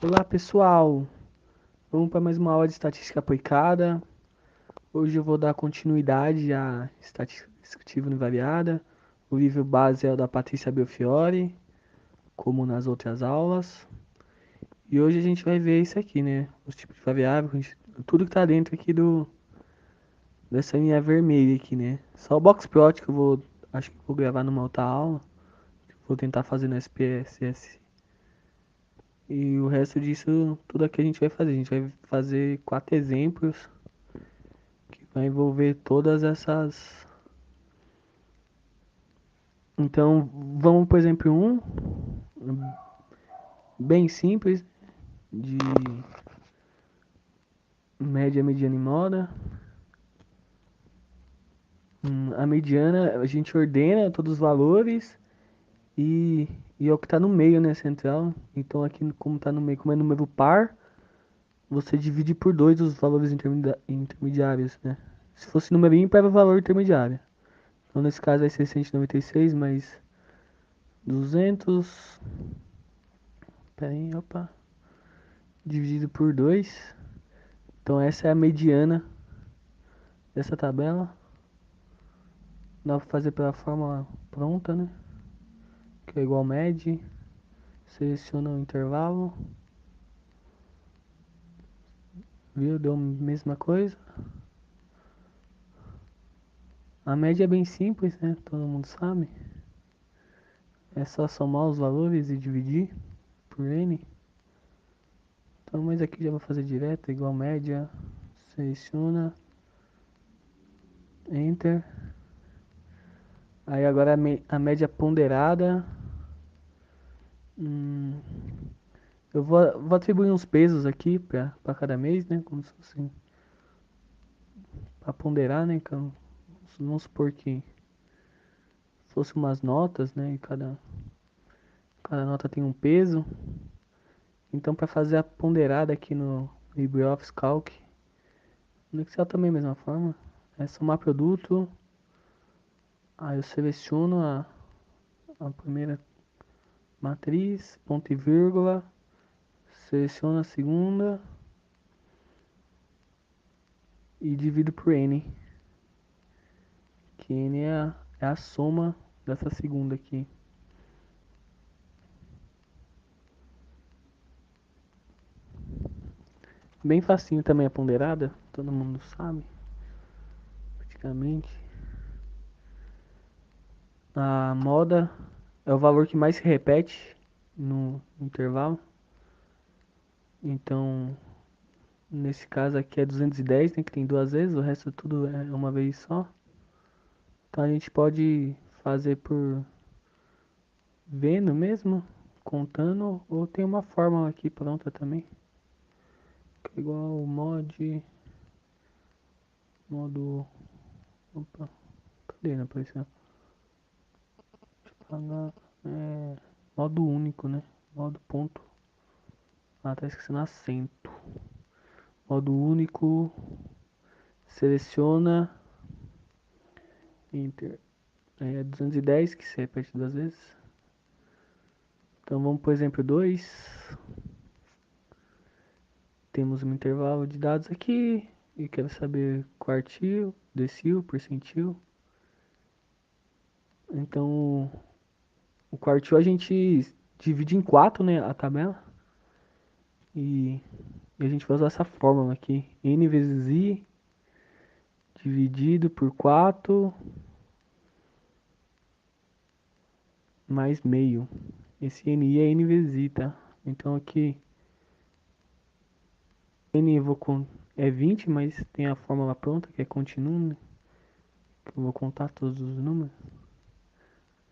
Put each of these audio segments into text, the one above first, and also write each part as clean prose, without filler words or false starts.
Olá pessoal, vamos para mais uma aula de estatística aplicada. Hoje eu vou dar continuidade à estatística descritiva univariada. O livro base é o da Patrícia Belfiore, como nas outras aulas. E hoje a gente vai ver isso aqui, né? Os tipos de variável, tudo que está dentro aqui dessa linha vermelha aqui, né? Só o box plot que acho que vou gravar numa outra aula. Vou tentar fazer no SPSS. E o resto disso, tudo aqui a gente vai fazer. A gente vai fazer 4 exemplos que vai envolver todas essas. Então, vamos por exemplo bem simples, de média, mediana e moda. A mediana a gente ordena todos os valores e, e é o que está no meio, né, central. Então aqui como está no meio, como é número par, você divide por 2 os valores intermediários, né? Se fosse número ímpar, é o valor intermediário. Então nesse caso vai ser 196 mais 200. Pera aí, opa. Dividido por 2. Então essa é a mediana dessa tabela. Dá pra fazer pela fórmula pronta, né? Que é igual med. Seleciona o intervalo. Viu? Deu a mesma coisa. A média é bem simples, né? Todo mundo sabe. É só somar os valores e dividir por n. Então, mas aqui já vou fazer direto, igual média. Seleciona. Enter. Aí agora a média ponderada. Hum, eu vou atribuir uns pesos aqui pra cada mês, né? Como se fosse pra ponderar, né? Então, vamos supor que fosse umas notas, né? E cada nota tem um peso. Então, para fazer a ponderada aqui no LibreOffice Calc, no Excel também é a mesma forma, é somar produto. Aí eu seleciono a primeira matriz, ponto e vírgula, seleciono a segunda e divido por n, que n é a soma dessa segunda aqui. Bem facinho também a ponderada, todo mundo sabe, praticamente. A moda é o valor que mais se repete no intervalo. Então, nesse caso aqui é 210, né, que tem duas vezes, o resto tudo é uma vez só. Então a gente pode fazer por vendo mesmo, contando, ou tem uma fórmula aqui pronta também. Que é igual o modo, opa, cadê não apareceu? Deixa eu falar, modo único, né? Modo ponto, tá esquecendo acento. Modo único, seleciona, enter, 210 que se repete duas vezes. Então vamos por exemplo 2. Temos um intervalo de dados aqui e quero saber quartil, decil, percentil. Então o quartil a gente divide em 4, né, a tabela. E, e a gente vai usar essa fórmula aqui, n vezes i dividido por 4 mais meio. Esse ni é n vezes i, tá? Então aqui n é 20, mas tem a fórmula pronta que é continuo, né? Que eu vou contar todos os números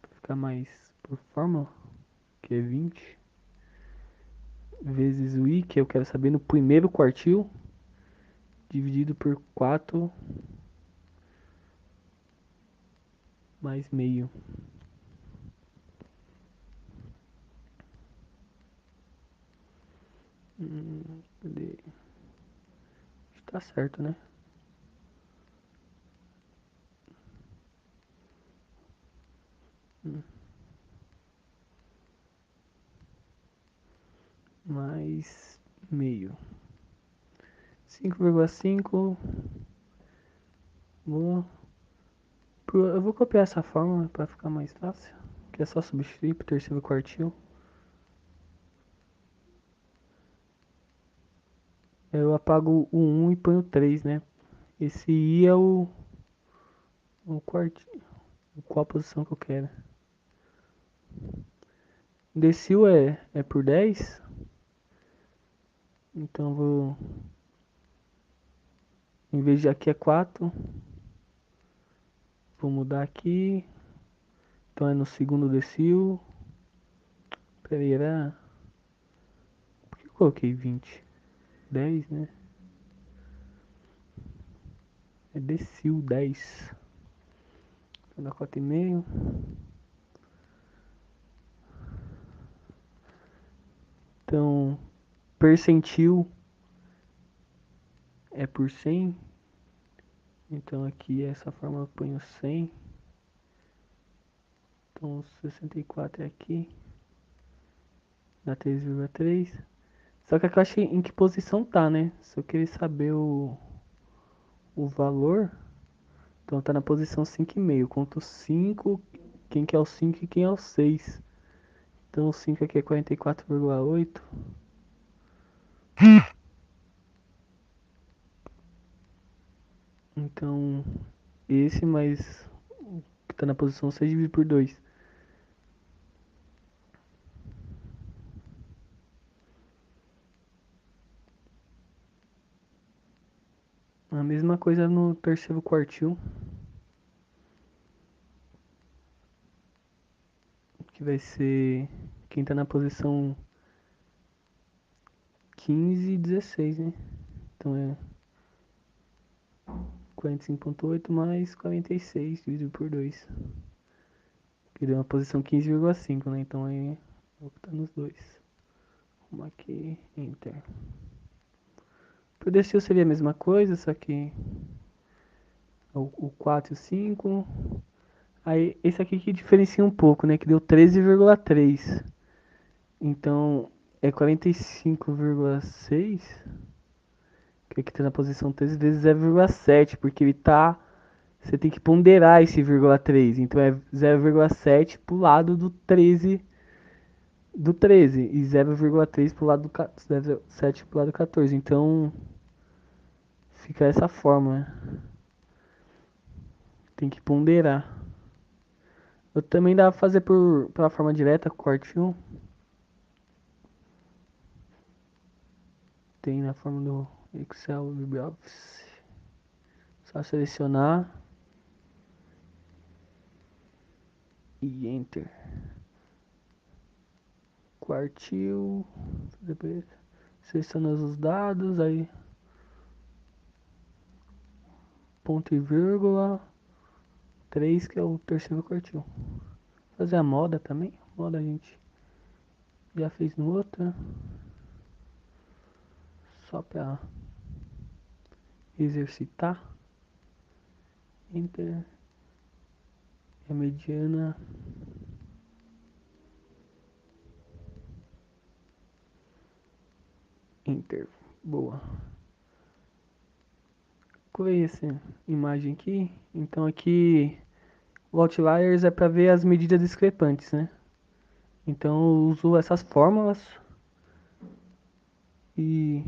para ficar mais por fórmula, que é 20 vezes o i, que eu quero saber no primeiro quartil, dividido por 4 mais meio. Cadê? Tá certo, né? mais meio. 5,5. Eu vou copiar essa fórmula para ficar mais fácil. Que é só substituir pro terceiro quartil. Eu apago o 1 e ponho 3, né? Esse I é o quartil. Qual a posição que eu quero. Decil é por 10. Então vou. Em vez de aqui é 4. Vou mudar aqui. Então é no segundo decil. Pera aí, era. Por que eu coloquei 20? 10, né? É decil 10. Vou dar 4,5. Então, percentil é por 100. Então aqui essa forma eu ponho 100. Então 64 é aqui. Dá 3,3. Só que aqui eu achei em que posição tá, né? Se eu querer saber o valor, então tá na posição 5,5. Conto 5, quem que é o 5 e quem é o 6. Então o 5 aqui é 44,8. Então esse mais o que tá na posição 6 dividido por 2. A mesma coisa no terceiro quartil, que vai ser quem tá na posição 15 e 16, né? Então é 45,8 mais 46 dividido por 2. Que deu uma posição 15,5, né? Então aí é o que tá nos dois. Vamos aqui, Enter. Pro Decil seria a mesma coisa, só que o 4 e o 5. Aí esse aqui que diferencia um pouco, né? Que deu 13,3. Então é 45,6. Que aqui tá na posição 13 vezes 0,7. Porque ele tá. Você tem que ponderar esse 0,3. Então é 0,7 pro lado do 13. Do 13 e 0,3 pro lado do 0,7 pro lado do 14. Então fica essa forma. Tem que ponderar. Eu também dá pra fazer pela forma direta, corte 1. Tem na forma do Excel LibreOffice. Só selecionar e Enter. Quartil. Depois seleciona os dados, aí ponto e vírgula. 3 que é o terceiro quartil. Fazer a moda também. Moda a gente já fez no outro. Só pra exercitar. Enter. E a mediana. Enter. Boa. Colei essa imagem aqui. Então aqui o Outliers é para ver as medidas discrepantes, né? Então eu uso essas fórmulas e,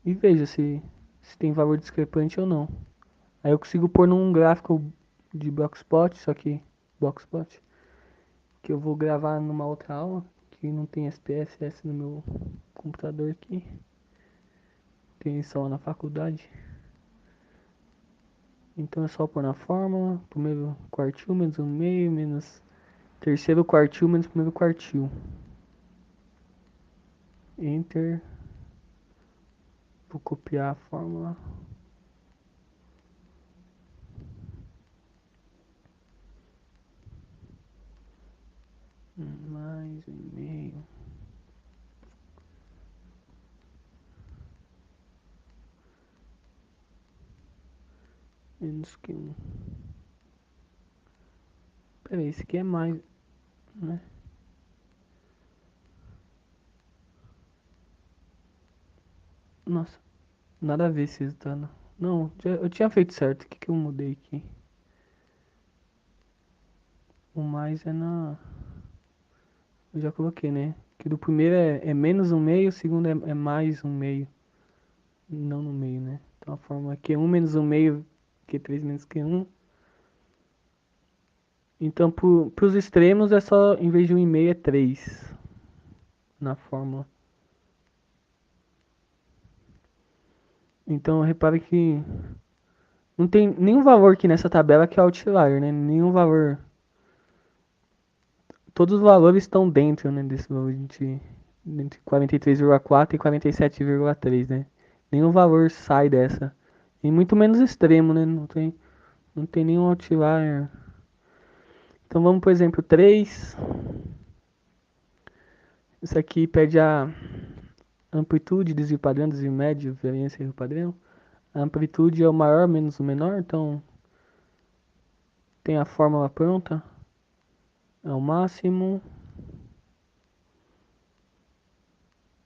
e vejo se tem valor discrepante ou não. Aí eu consigo pôr num gráfico de Blockspot, só que Blockspot, que eu vou gravar numa outra aula, que não tem SPSS no meu computador aqui. Tem só na faculdade. Então é só pôr na fórmula, primeiro quartil menos 1,5 menos terceiro quartil menos primeiro quartil. Enter. Vou copiar a fórmula. Mais 1,5. Menos que 1. Pera aí, esse aqui é mais, né? Nossa, nada a ver esse resultado. Não, eu tinha feito certo. O que que eu mudei aqui? O mais é na. Eu já coloquei, né? Que do primeiro é menos um meio, o segundo é mais um meio. Não no meio, né? Então a fórmula é Q1 menos um meio, Q3 menos Q1. Então pros extremos é só, em vez de 1,5 é 3 na fórmula. Então repare que não tem nenhum valor aqui nessa tabela que é outlier, né? Nenhum valor. Todos os valores estão dentro, né, desse valor entre 43,4 e 47,3, né? Nenhum valor sai dessa. E muito menos extremo, né? Não tem nenhum outlier. Então vamos, por exemplo, 3. Isso aqui pede a amplitude, desvio padrão, desvio médio, variância e erro padrão. A amplitude é o maior menos o menor, então tem a fórmula pronta. É o máximo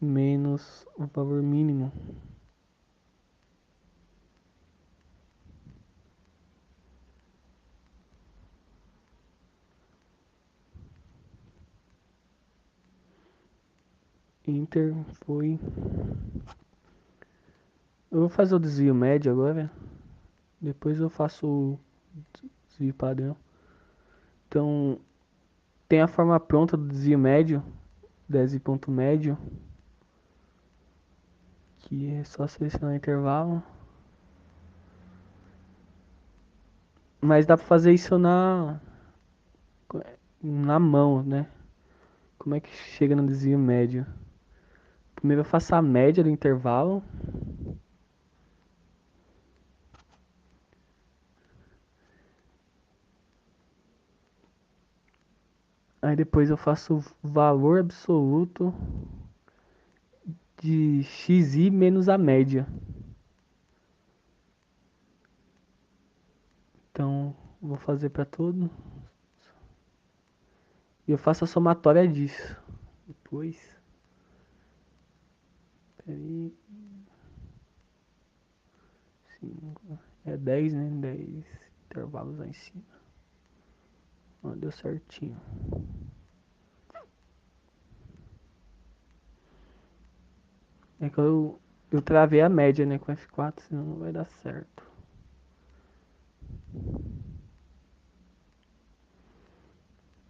menos o valor mínimo. Enter foi. Eu vou fazer o desvio médio agora. Depois eu faço o desvio padrão. Então, tem a forma pronta do desvio médio, desvio ponto médio, que é só selecionar o intervalo. Mas dá pra fazer isso na mão, né? Como é que chega no desvio médio? Primeiro eu faço a média do intervalo. Aí depois eu faço o valor absoluto de xi menos a média. Então, vou fazer para todo. E eu faço a somatória disso. Depois. Peraí. 5. É 10, né? 10 intervalos lá em cima. Ó, deu certinho. É que eu travei a média, né? Com F4, senão não vai dar certo.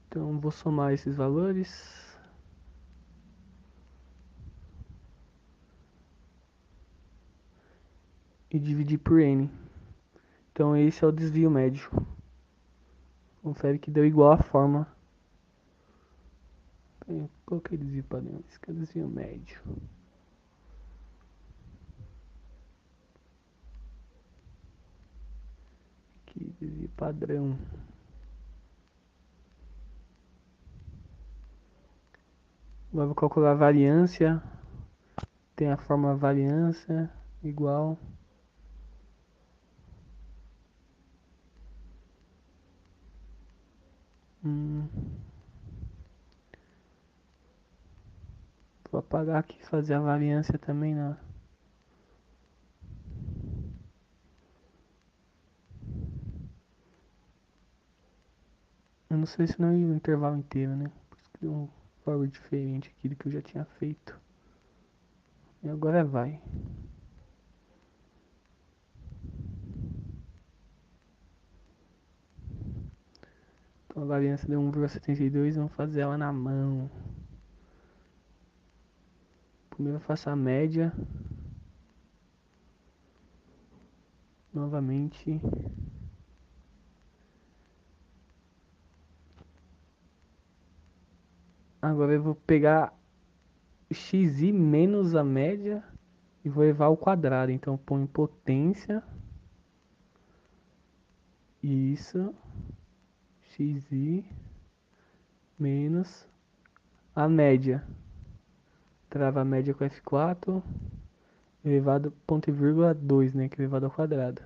Então, vou somar esses valores. E dividir por N. Então, esse é o desvio médio. Confere que deu igual a forma. Coloquei desvio padrão. Esse aqui é o desvio médio. Aqui, desvio padrão. Agora vou calcular a variância. Tem a forma variância igual. Hum, vou apagar aqui e fazer a variância também na. Eu não sei se não é o intervalo inteiro, né? Por isso que deu um valor diferente aqui do que eu já tinha feito. E agora vai. Então a variância deu 1,72, vamos fazer ela na mão. Primeiro eu faço a média. Novamente. Agora eu vou pegar xi menos a média e vou levar ao quadrado. Então põe potência. Isso. Xi menos a média. Trava a média com F4. Elevado ponto e vírgula 2, né? Que é elevado ao quadrado.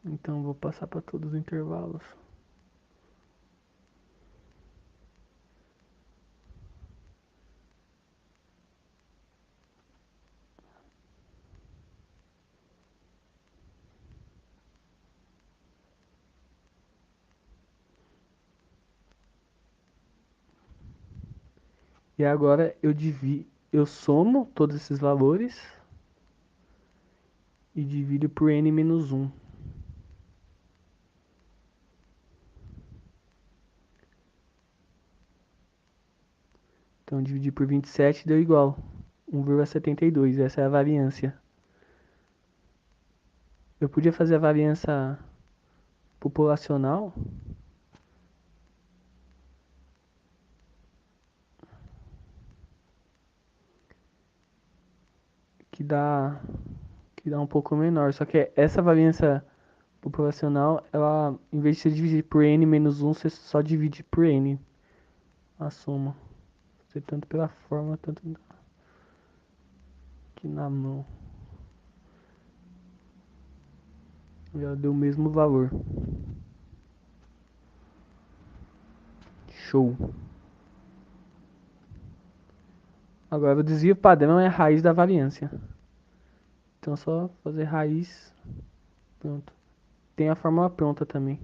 Então vou passar para todos os intervalos. E agora eu somo todos esses valores e divido por n menos 1. Então dividir por 27 deu igual 1,72. Essa é a variância. Eu podia fazer a variância populacional, que dá que dá um pouco menor. Só que essa variância populacional, ela, em vez de você dividir por n menos 1, você só divide por n a soma. Você tanto pela forma, tanto aqui na mão. Já deu o mesmo valor. Show. Agora o desvio padrão é a raiz da variância. Então é só fazer raiz. Pronto. Tem a fórmula pronta também.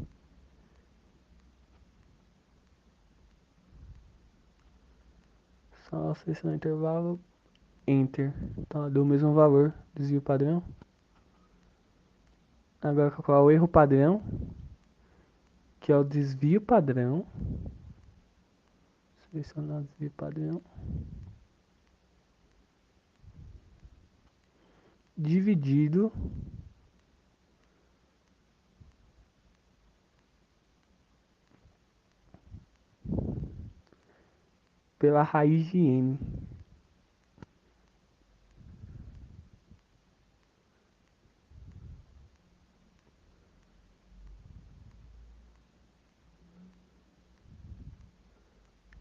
Só selecionar o intervalo. Enter. Então deu o mesmo valor. Desvio padrão. Agora calcular o erro padrão, que é o desvio padrão. Selecionar o desvio padrão. Dividido pela raiz de n.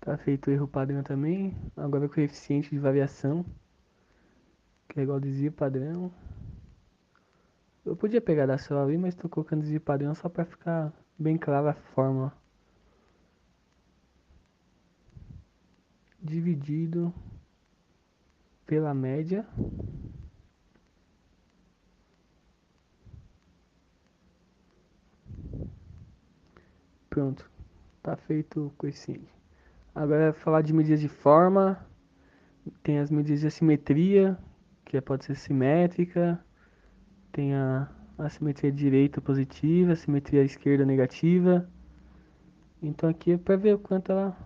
Tá feito o erro padrão também. Agora o coeficiente de variação, que é igual ao desvio padrão. Eu podia pegar da célula ali, mas tô colocando desvio padrão só para ficar bem clara a fórmula. Dividido pela média. Pronto, tá feito o coeficiente. Agora falar de medidas de forma. Tem as medidas de assimetria, que pode ser simétrica. Tem a assimetria direita positiva, assimetria esquerda negativa. Então aqui é para ver o quanto ela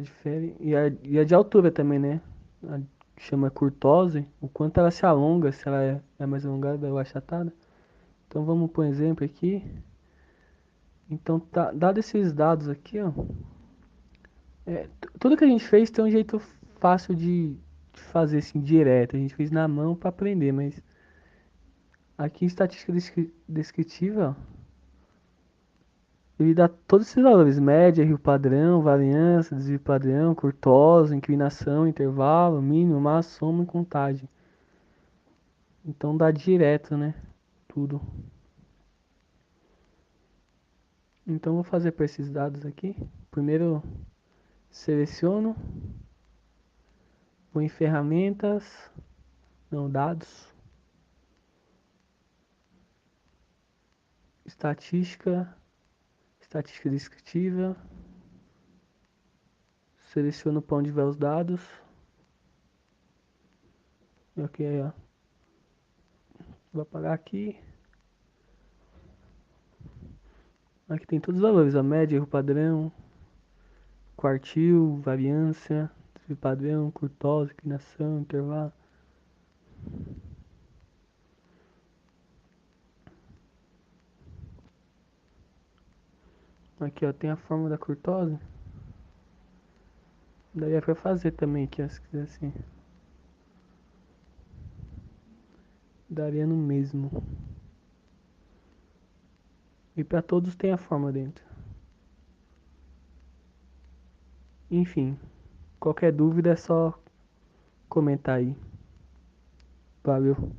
difere. E a de altura também, né? A que chama curtose, o quanto ela se alonga, se ela é mais alongada ou achatada. Então vamos por um exemplo aqui. Então, dado esses dados aqui, ó, tudo que a gente fez tem um jeito fácil de fazer assim, direto. A gente fez na mão para aprender, mas aqui em estatística descritiva, ó, ele dá todos esses valores: média, rio padrão, variância, desvio padrão, curtosa, inclinação, intervalo, mínimo, máximo, soma e contagem. Então dá direto, né? Tudo. Então vou fazer para esses dados aqui. Primeiro seleciono, vou em ferramentas, não, dados, estatística, estatística descritiva, seleciono para onde vai os dados. Ok, ó. Vou apagar aqui. Aqui tem todos os valores, a média, erro padrão, quartil, variância, desvio padrão, curtose, inclinação, intervalo. Aqui, ó, tem a forma da curtose. Daí é pra fazer também aqui, ó, se quiser assim. Daria no mesmo. E pra todos tem a forma dentro. Enfim, qualquer dúvida é só comentar aí. Valeu.